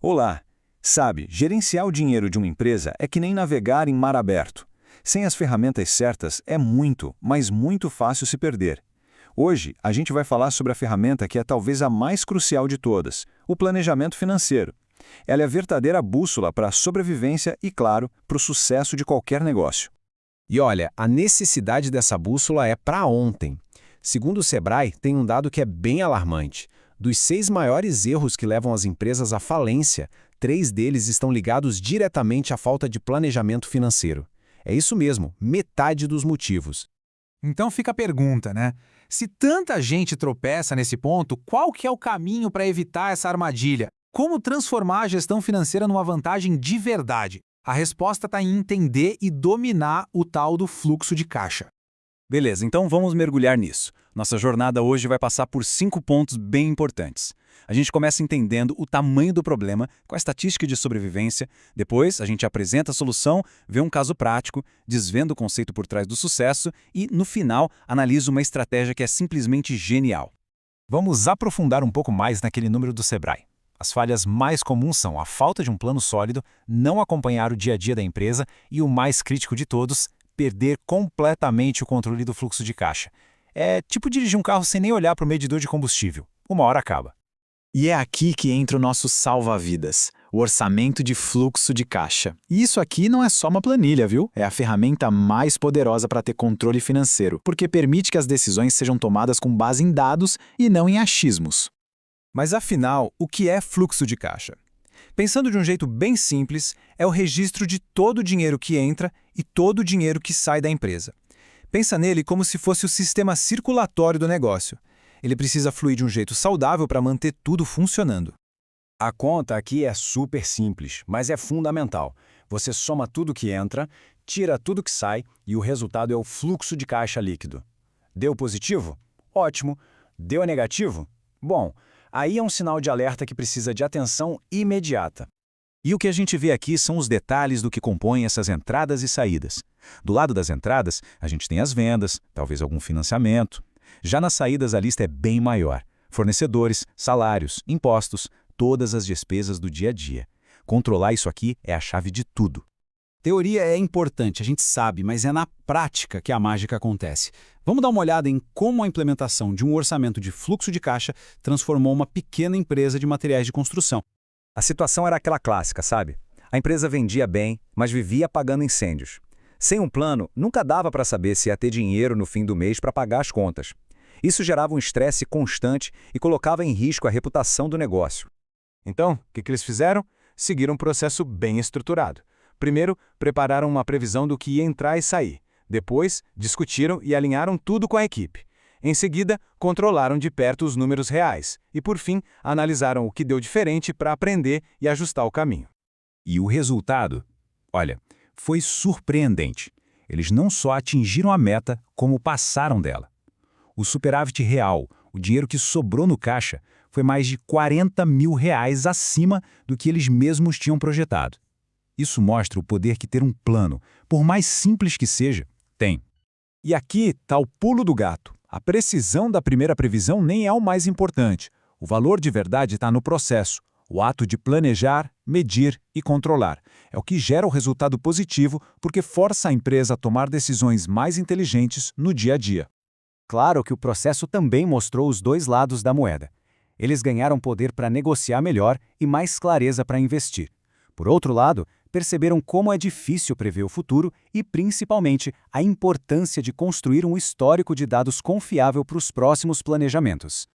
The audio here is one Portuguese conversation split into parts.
Olá! Sabe, gerenciar o dinheiro de uma empresa é que nem navegar em mar aberto. Sem as ferramentas certas é muito, mas muito fácil se perder. Hoje, a gente vai falar sobre a ferramenta que é talvez a mais crucial de todas, o planejamento financeiro. Ela é a verdadeira bússola para a sobrevivência e, claro, para o sucesso de qualquer negócio. E olha, a necessidade dessa bússola é para ontem. Segundo o Sebrae, tem um dado que é bem alarmante. Dos 6 maiores erros que levam as empresas à falência, 3 deles estão ligados diretamente à falta de planejamento financeiro. É isso mesmo, metade dos motivos. Então fica a pergunta, né? Se tanta gente tropeça nesse ponto, qual que é o caminho para evitar essa armadilha? Como transformar a gestão financeira numa vantagem de verdade? A resposta está em entender e dominar o tal do fluxo de caixa. Beleza, então vamos mergulhar nisso. Nossa jornada hoje vai passar por 5 pontos bem importantes. A gente começa entendendo o tamanho do problema com a estatística de sobrevivência, depois a gente apresenta a solução, vê um caso prático, desvenda o conceito por trás do sucesso e, no final, analisa uma estratégia que é simplesmente genial. Vamos aprofundar um pouco mais naquele número do Sebrae. As falhas mais comuns são a falta de um plano sólido, não acompanhar o dia a dia da empresa e, o mais crítico de todos, perder completamente o controle do fluxo de caixa. É tipo dirigir um carro sem nem olhar para o medidor de combustível. Uma hora acaba. E é aqui que entra o nosso salva-vidas, o orçamento de fluxo de caixa. E isso aqui não é só uma planilha, viu? É a ferramenta mais poderosa para ter controle financeiro, porque permite que as decisões sejam tomadas com base em dados e não em achismos. Mas afinal, o que é fluxo de caixa? Pensando de um jeito bem simples, é o registro de todo o dinheiro que entra e todo o dinheiro que sai da empresa. Pensa nele como se fosse o sistema circulatório do negócio. Ele precisa fluir de um jeito saudável para manter tudo funcionando. A conta aqui é super simples, mas é fundamental. Você soma tudo que entra, tira tudo que sai e o resultado é o fluxo de caixa líquido. Deu positivo? Ótimo. Deu negativo? Bom, aí é um sinal de alerta que precisa de atenção imediata. E o que a gente vê aqui são os detalhes do que compõem essas entradas e saídas. Do lado das entradas, a gente tem as vendas, talvez algum financiamento. Já nas saídas, a lista é bem maior. Fornecedores, salários, impostos, todas as despesas do dia a dia. Controlar isso aqui é a chave de tudo. Teoria é importante, a gente sabe, mas é na prática que a mágica acontece. Vamos dar uma olhada em como a implementação de um orçamento de fluxo de caixa transformou uma pequena empresa de materiais de construção. A situação era aquela clássica, sabe? A empresa vendia bem, mas vivia apagando incêndios. Sem um plano, nunca dava para saber se ia ter dinheiro no fim do mês para pagar as contas. Isso gerava um estresse constante e colocava em risco a reputação do negócio. Então, o que eles fizeram? Seguiram um processo bem estruturado. Primeiro, prepararam uma previsão do que ia entrar e sair. Depois, discutiram e alinharam tudo com a equipe. Em seguida, controlaram de perto os números reais. E, por fim, analisaram o que deu diferente para aprender e ajustar o caminho. E o resultado? Olha, foi surpreendente. Eles não só atingiram a meta, como passaram dela. O superávit real, o dinheiro que sobrou no caixa, foi mais de R$40 mil acima do que eles mesmos tinham projetado. Isso mostra o poder que ter um plano, por mais simples que seja, tem. E aqui está o pulo do gato. A precisão da primeira previsão nem é o mais importante. O valor de verdade está no processo. O ato de planejar, medir e controlar. É o que gera o resultado positivo porque força a empresa a tomar decisões mais inteligentes no dia a dia. Claro que o processo também mostrou os dois lados da moeda. Eles ganharam poder para negociar melhor e mais clareza para investir. Por outro lado, perceberam como é difícil prever o futuro e, principalmente, a importância de construir um histórico de dados confiável para os próximos planejamentos.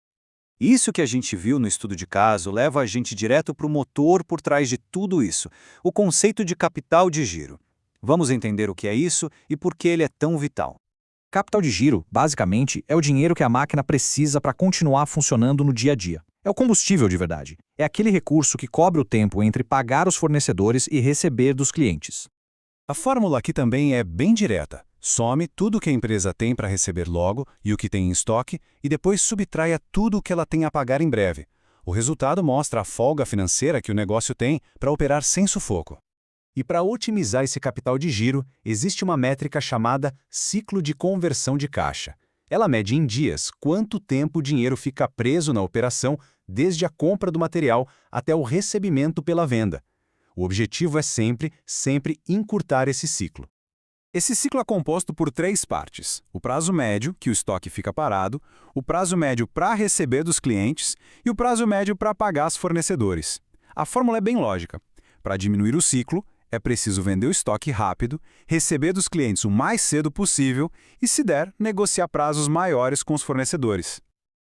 Isso que a gente viu no estudo de caso leva a gente direto para o motor por trás de tudo isso, o conceito de capital de giro. Vamos entender o que é isso e por que ele é tão vital. Capital de giro, basicamente, é o dinheiro que a máquina precisa para continuar funcionando no dia a dia. É o combustível de verdade. É aquele recurso que cobre o tempo entre pagar os fornecedores e receber dos clientes. A fórmula aqui também é bem direta. Some tudo que a empresa tem para receber logo e o que tem em estoque e depois subtraia tudo o que ela tem a pagar em breve. O resultado mostra a folga financeira que o negócio tem para operar sem sufoco. E para otimizar esse capital de giro, existe uma métrica chamada ciclo de conversão de caixa. Ela mede em dias quanto tempo o dinheiro fica preso na operação desde a compra do material até o recebimento pela venda. O objetivo é sempre encurtar esse ciclo. Esse ciclo é composto por 3 partes: o prazo médio, que o estoque fica parado, o prazo médio para receber dos clientes e o prazo médio para pagar os fornecedores. A fórmula é bem lógica. Para diminuir o ciclo, é preciso vender o estoque rápido, receber dos clientes o mais cedo possível e, se der, negociar prazos maiores com os fornecedores.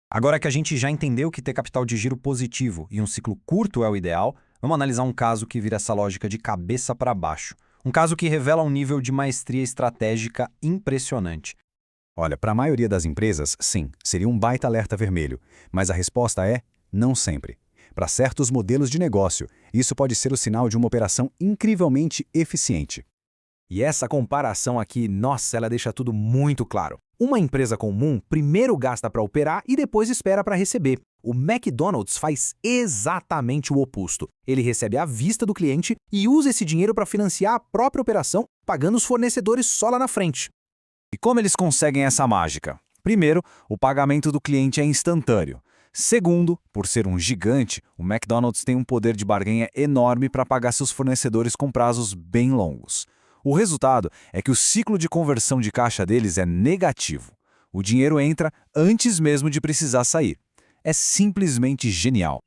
Agora que a gente já entendeu que ter capital de giro positivo e um ciclo curto é o ideal, vamos analisar um caso que vira essa lógica de cabeça para baixo. Um caso que revela um nível de maestria estratégica impressionante. Olha, para a maioria das empresas, sim, seria um baita alerta vermelho, mas a resposta é não sempre. Para certos modelos de negócio, isso pode ser o sinal de uma operação incrivelmente eficiente. E essa comparação aqui, nossa, ela deixa tudo muito claro. Uma empresa comum primeiro gasta para operar e depois espera para receber. O McDonald's faz exatamente o oposto. Ele recebe à vista do cliente e usa esse dinheiro para financiar a própria operação, pagando os fornecedores só lá na frente. E como eles conseguem essa mágica? Primeiro, o pagamento do cliente é instantâneo. Segundo, por ser um gigante, o McDonald's tem um poder de barganha enorme para pagar seus fornecedores com prazos bem longos. O resultado é que o ciclo de conversão de caixa deles é negativo. O dinheiro entra antes mesmo de precisar sair. É simplesmente genial.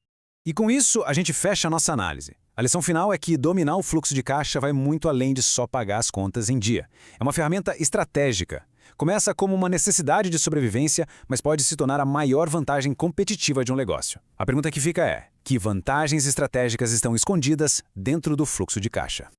E com isso, a gente fecha a nossa análise. A lição final é que dominar o fluxo de caixa vai muito além de só pagar as contas em dia. É uma ferramenta estratégica. Começa como uma necessidade de sobrevivência, mas pode se tornar a maior vantagem competitiva de um negócio. A pergunta que fica é: que vantagens estratégicas estão escondidas dentro do fluxo de caixa?